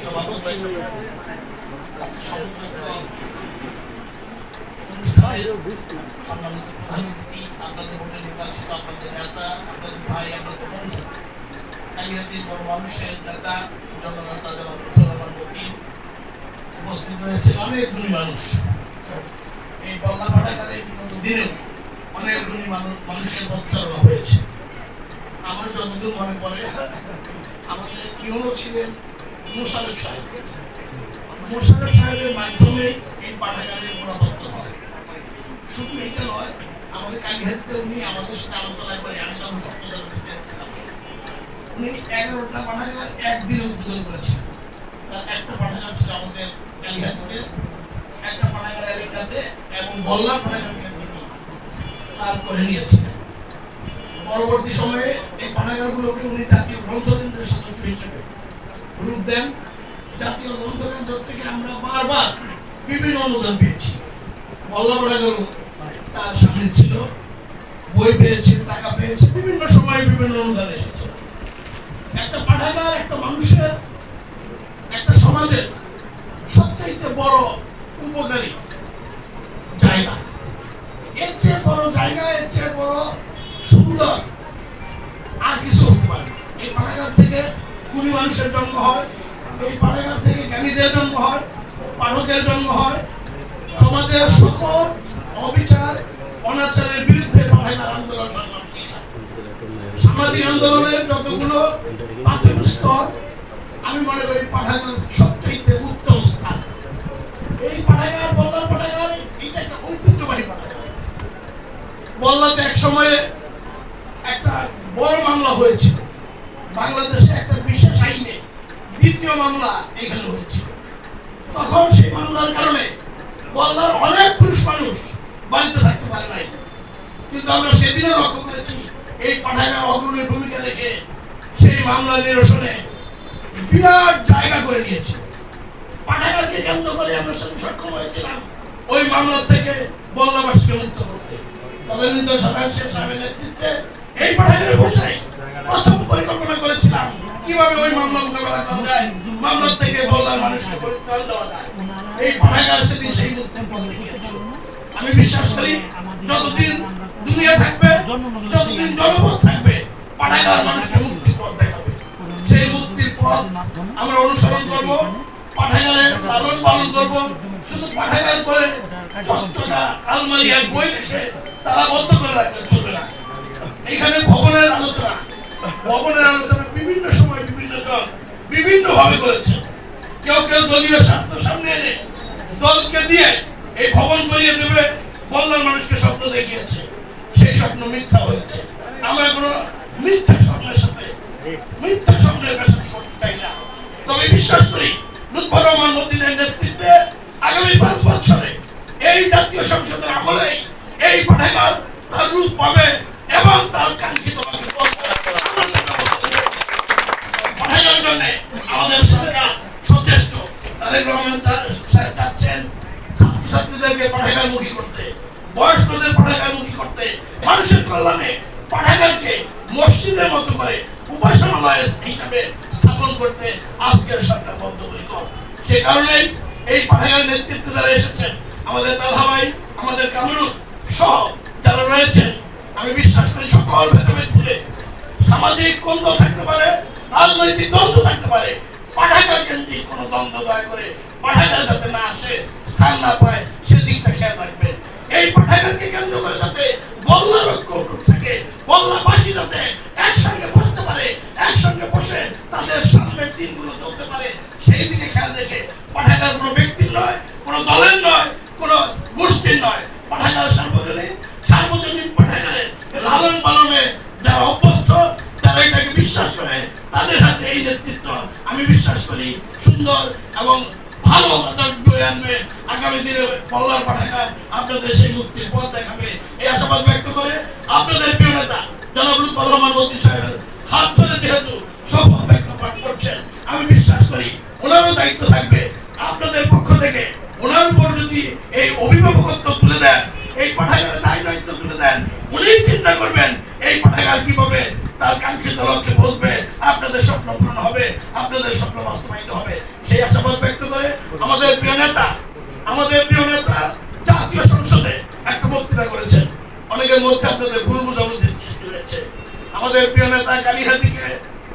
সম্মানিত প্রধান অতিথি, আপনাদের ভোটে নির্বাচিত আপনাদের নেতা, আপনাদের ভাই, আপনাদের বন্ধু, কালিহাতীর বড় মানুষের নেতা, জননেতা জনাব রহমান মতিন, উপস্থিত রয়েছে অনেক গুণী মানুষ। এই বন্যা পাঠাগারে বিগত দিনেও অনেক গুণী মানুষের পরিচালনা হয়েছে। আমার যতদূর মনে পড়ে, আমাদের ইউনো ছিলেন মোশাররফ সাহেব। মোশাররফ সাহেবের মাধ্যমে এই পাঠাগারের গোড়াপত্তন হয়। শুধু এটা নয়, আমাদের কালিহাতীতে উনি আমাদের সাথে আলোচনা করে, আমি যখন সত্যতার ছিলাম, উনি 11টা পাঠাগার একদিনে উদ্বোধন করেছেন। তার একটা পাঠাগার ছিল আমাদের কালিহাতীতে, একটা পাঠাগার এলাকাতে এবং বল্লা পাঠাগারকে তিনি তার করে নিয়েছিলেন। পরবর্তী সময়ে এই পাঠাগারগুলোকে উনি জাতীয় গ্রন্থকেন্দ্রের সদস্য হিসেবে রূপ দেন। জাতীয় গ্রন্থকেন্দ্র থেকে আমরা বারবার বিভিন্ন অনুদান পেয়েছি। বল্লা পাঠাগারও তার সামনে ছিল, বই পেয়েছে, টাকা পেয়েছে, বিভিন্ন সময়ে বিভিন্ন অনুদান এসেছে। একটা পাঠাগার একটা মানুষের, একটা সমাজের সবচাইতে বড় উপকারী জায়গা। এর চেয়ে বড় জায়গা, এর চেয়ে বড় সুন্দর আর কিছু হতে পারে। এই পাঠাগার থেকে গুণী মানুষের জন্ম হয়, এই পাঠাগার থেকে জ্ঞানীদের জন্ম হয়, পাঠকের জন্ম হয়। সমাজের সকল অবিচার অনাচারের বিরুদ্ধে পাঠাগার আন্দোলন সংগ্রাম। সামাজিক আন্দোলনের যতগুলো প্রাথমিক স্তর, আমি মনে করি পাঠাগার সবচেয়ে উত্তম স্থান। এই পাঠাগার, বল্লার পাঠাগার, এটা একটা ঐতিহ্যবাহী পাঠাগার। বল্লাতে এক সময়ে একটা বড় মামলা হয়েছিল, বাংলাদেশে একটা বিশেষ আইনে দ্বিতীয় মামলা এখানে হয়েছিল। তখন সেই মামলার কারণে বল্লার অনেক পুরুষ মানুষ বাড়িতে থাকতে পারে নাই। কিন্তু আমরা সেদিনও লক্ষ্য করেছি, এই পাঠাগার অগ্রণী ভূমিকা রেখে সেই মামলা নিরসনে বিরাট জায়গা করে নিয়েছে। পাঠাগারকে কেন্দ্র করে আমরা সক্ষম হয়েছিলাম ওই মামলা থেকে বল্লাবাসীকে মুক্ত করতে। তদানীন্তন সাধারণ শেখ সাহেবের নেতৃত্বে এই পাঠাগারের বসাই প্রথম পরিকল্পনা করেছিলাম কিভাবে ওই মামলা মোকাবেলা করা যায়, মামলা থেকে বল্লার মানুষকে পরিত্রাণ দেওয়া যায়। এই পাঠাগার সেদিন সেই মুক্তির পথ দেখিয়ে দিল। আমি বিশ্বাস করি যতদিন দুনিয়া থাকবে, যতদিন জনপদ থাকবে, পাঠাগার মানুষকে মুক্তির পথ দেখাবে। সেই মুক্তির পথ আমরা অনুসরণ করব, পাঠাগারের লালন পালন করব। শুধু পাঠাগার করে চকচকা আলমারি আর বই রেখে তারা বদ্ধ করে রাখলে চলবে না। এখানে ভবনের আলোচনা বিভিন্ন সময় বিভিন্ন দল বিভিন্ন ভাবে করেছে। কেউ কেউ দলীয় স্বার্থ সামনে এনে দলকে দিয়ে এই ভবন করিয়ে দেবে, বল্লার মানুষকে স্বপ্ন দেখিয়েছে। সেই স্বপ্ন মিথ্যা হয়েছে। আমরা কোনো মিথ্যা স্বপ্নের সাথে মিথ্যা স্বপ্নের পেছনে করতে চাই না। তবে বিশ্বাস করি লুৎফর রহমান মতিনের নেতৃত্বে আগামী 5 বছরে এই জাতীয় সংসদের আমলে এই পাঠাগার তার রূপ পাবে এবং তার কাঙ্ক্ষিত পাঠাগারের জন্য আমাদের সরকার সচেষ্ট। তারেক রহমান সাহেব চাচ্ছেন ছাত্রছাত্রীদেরকে পাঠাগারমুখী করতে, বয়স্কদের পাঠাগারমুখী করতে, মানুষের কল্যাণে পাঠাগারকে মসজিদের মতো করে উপাসনালয় হিসাবে স্থাপন করতে আজকের সরকার বদ্ধপরিকর। সে কারণেই এই পাঠাগারের নেতৃত্বে যারা এসেছেন, আমাদের তালহা ভাই, আমাদের কামরুল সহ যারা রয়েছে, আমি বিশ্বাস করি সকল ভেদাভেদ ভুলে সামাজিক দ্বন্দ্ব থাকতে পারে, রাজনৈতিক দ্বন্দ্ব থাকতে পারে, পাঠাগার কেন্দ্রিক কোনো দ্বন্দ্ব দয়া করে পাঠাগার যাতে না আসে, স্থান না পায়, সেদিকটা খেয়াল রাখবেন। এই পাঠাগারকে কেন্দ্র করে যাতে বল্লার ঐক্য অটুট থাকে, বল্লাবাসী যাতে একসঙ্গে বসতে পারে, একসঙ্গে বসে তাদের সামনের দিনগুলো চলতে পারে, সেই দিকে খেয়াল রেখে পাঠাগার কোনো ব্যক্তির নয়, কোনো দলের নয়, কোনো গোষ্ঠীর নয়। পাঠাগার সার্বজনীন পাঠাগারের লালন পালনে যারা অভ্যস্ত, যারা এটাকে বিশ্বাস করে, তাদের হাতে এই নেতৃত্ব আমি বিশ্বাস করি সুন্দর এবং ভালো আনবে। আগামী দিনে বল্লার পাঠাগার আপনাদের সেই মুক্তির পথ দেখাবে, এই আশাবাদ ব্যক্ত করে আপনাদের প্রিয় নেতা জনাব লুৎফর রহমান মতিন সাহেবের হাত ধরে যেহেতু শপথ ব্যক্ত পাঠ করছেন, আমি বিশ্বাস করি ওনারও দায়িত্ব থাকবে আপনাদের পক্ষ থেকে। ওনার উপর যদি এই অভিভাবকত্ব তুলে দেন, এই পাঠাগারের দায়িত্ব তুলে দেন, উনি চিন্তা করবেন এই পাঠাগার কিভাবে তার কাঙ্ক্ষিত লক্ষ্যে পৌঁছবে, আপনাদের স্বপ্ন পূরণ হবে, আপনাদের স্বপ্ন বাস্তবায়িত হবে। সেই আশাবাদ ব্যক্ত করে আমাদের প্রিয় নেতা জাতীয় সংসদে একটা বক্তৃতা করেছেন। অনেকের মধ্যে আপনাদের ভুল বোঝাবুঝির সৃষ্টি হয়েছে। আমাদের প্রিয় নেতা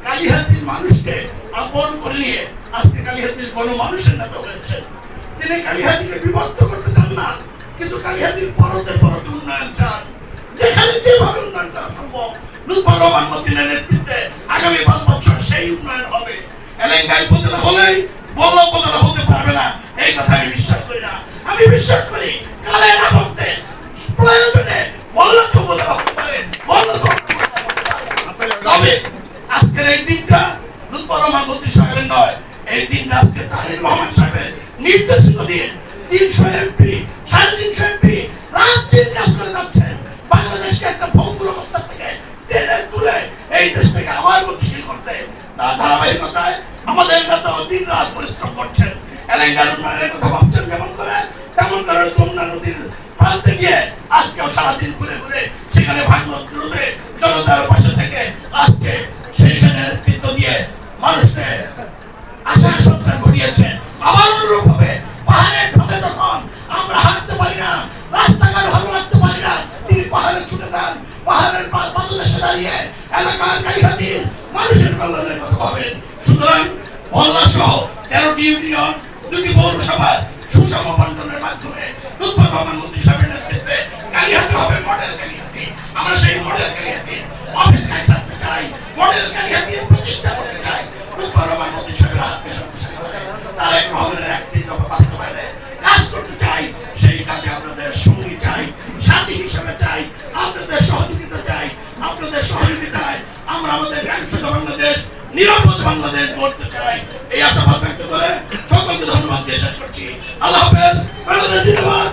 কালিহাতীর মানুষকে আপন করে নিয়ে আজকে কালিহাতীর গণমানুষের নেতা হয়েছেন। তিনি কালিহাতীকে বিভক্ত করতে চান না, কিন্তু কালিহাতীর পরতে উন্নয়ন চান। যেখানে যেভাবে উন্নয়ন করা সম্ভব লুৎফর রহমান মতিনের নেতৃত্বে আগামী 5 বছর সেই উন্নয়ন হবে। এলাকায় উপজেলা হলেই বড় উপজেলা হতে পারবে না, এই কথা আমি বিশ্বাস করি না। আমি বিশ্বাস করি কালের আবর্তে প্রয়োজনে বল্লভ উপজেলা হতে পারে, তবে আজকের এই দিনটা লুৎফর রহমান মতি সাহেবের নয়, এই দিনটা আজকে তারেক রহমান সাহেবের নির্দেশিত দিন। 300 এমপি 350 এমপি রাত দিন কাজ করে যাচ্ছেন বাংলাদেশকে একটা ভঙ্গুর অবস্থা থেকে টেনে তুলে এই দেশটাকে আবার গতিশীল করতে। তার ধারাবাহিকতায় আমাদের নেতা দিন রাত পরিশ্রম করছেন। এলাকার উন্নয়নের কথা ভাবছেন তেমন করে যমুনা নদীর প্রান্তে গিয়ে আজকেও সারাদিন ঘুরে ঘুরে সেখানে ভাঙন তুলে জনতার পাশে থেকে আজকে সেইখানে নেতৃত্ব দিয়ে মানুষকে আশা সঞ্চার ঘটিয়েছেন। আবার অনুরূপ হবে পাহাড়ের ঢলে যখন আমরা হাঁটতে পারি না, রাস্তাঘাট ভালো রাখতে পারি না, তিনি পাহাড়ে ছুটে যান, পাহাড়ের পাদদেশে দাঁড়িয়ে এলাকার কালিহাতীর মানুষের কল্যাণের কথা ভাবেন। সুতরাং মহল্লা সহ 13টি ইউনিয়ন 2টি পৌরসভার সুষম বন্টনের মাধ্যমে লুৎফর রহমান মতি সাহেবের নেতৃত্বে কালিহাতী হবে মডেল কালিহাতী। আমরা সেই মডেল কালিহাতী অপেক্ষায় থাকতে চাই, মডেল কালিহাতী প্রতিষ্ঠা করতে চাই। লুৎফর রহমান মতি সাহেবের হাতকে শক্তিশালী করে তারেক রহমানের একটি দফা বাস্তবায়নে কাজ করতে চাই। সেই কাজে আপনাদের সঙ্গী চাই, সাথী হিসেবে চাই, আপনাদের সহযোগিতা চাই। আপনাদের সহযোগিতায় আমরা আমাদের কাঙ্ক্ষিত বাংলাদেশ, নিরাপদ বাংলাদেশ গড়তে চাই। এই আশাবাদ ব্যক্ত করে সকলকে ধন্যবাদ দিয়ে শেষ করছি। আল্লাহ হাফেজ। বাংলাদেশ জিন্দাবাদ।